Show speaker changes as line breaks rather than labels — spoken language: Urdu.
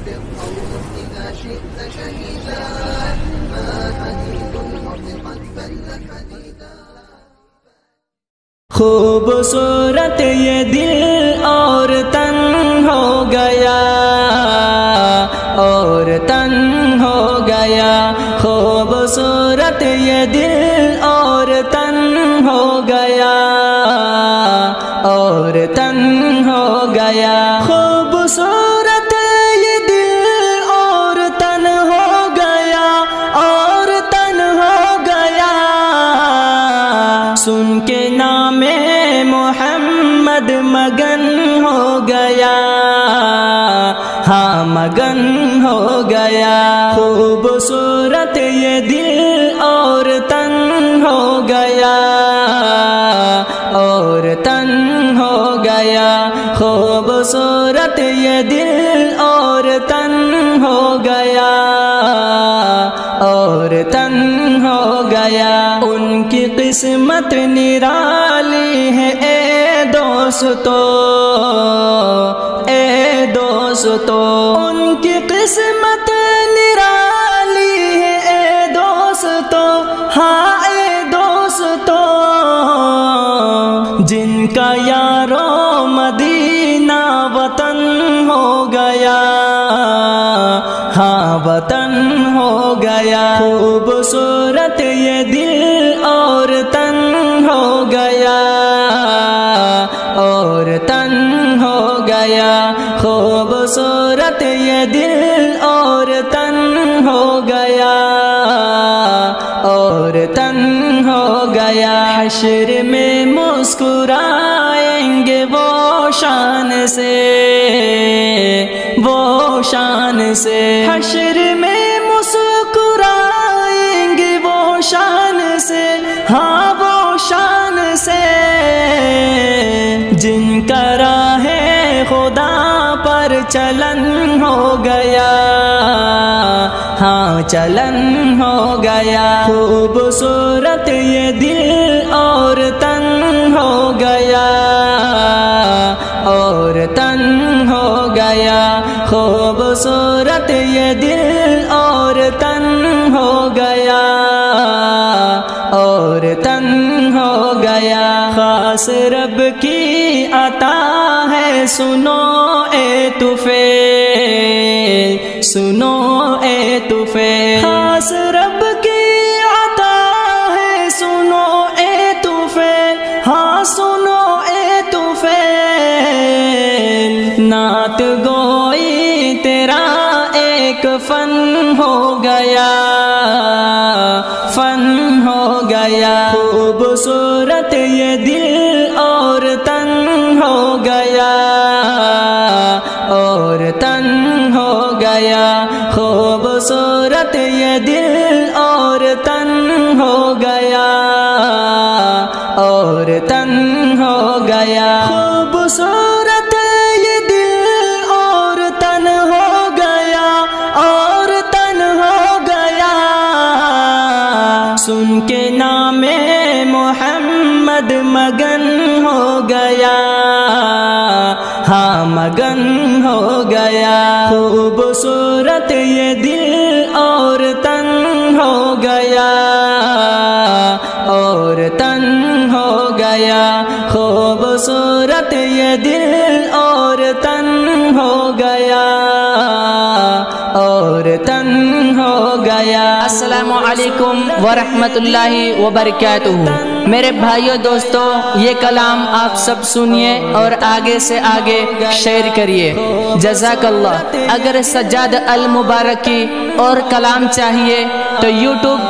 بالقول إذا شئت شهيدا ما حديد الأرض قد بل حديدا
خوبصورت یہ دل اور تن ہو گیا اور تن ہو گیا خوبصورت یہ دل اور تن ہو گیا اور تن ہو گیا خوبصورت یہ دل اور تن ہو گیا اور تن ہو گیا سن کے نام محمد مگن ہو گیا ہاں مگن ہو گیا خوبصورت یہ دل اور تن ہو گیا اور تن ہو گیا خوبصورت یہ دل اور تن ہو گیا اور تن ہو گیا ان کی قسمت نرالی ہے اے دوستو ان کی قسمت نرالی ہے اے دوستو ہاں اے دوستو جن کا یارو مدینہ وطن ہو گیا ہاں وطن ہو گیا خوبصورت یہ دل اور تن ہو گیا اور تن ہو گیا خوبصورت یہ دل اور تن ہو گیا اور تن ہو گیا حشر میں مسکرائیں گے وہ شان سے حشر میں مسکرائیں گے وہ شان سے ہاں وہ شان سے جن کا راہ خدا پر چلن ہو گیا ہاں چلن ہو گیا خوبصورت یہ دل اور تن ہو گیا اور تن ہو گیا خوبصورت یہ دل اور تن ہو گیا اور تن ہو گیا خاص رب کی عطا ہے سنو اے طفیل سنو اے طفیل خاص رب کی عطا ہے سنو اے طفیل ہاں سنو اے طفیل نعت گوئی تیرا ایک فن ہو گیا خوبصورت یہ دل اور تن ہو گیا اور تن ہو گیا خوبصورت یہ دل اور تن ہو گیا اور تن ہو گیا خوبصورت یہ دل اور تن ہو گیا اور تن ہو گیا سن کے نام محمد مگن ہو گیا ہاں مگن ہو گیا خوبصورت یہ دل اور تن ہو گیا اور تن ہو گیا خوبصورت یہ دل اور تن ہو گیا اور تن ہو گیا
السلام علیکم ورحمۃ اللہ وبرکاتہ میرے بھائیو دوستو یہ کلام آپ سب سنیے اور آگے سے آگے شیئر کریے جزاک اللہ اگر سجاد المبارک کی اور کلام چاہیے تو یوٹیوب پر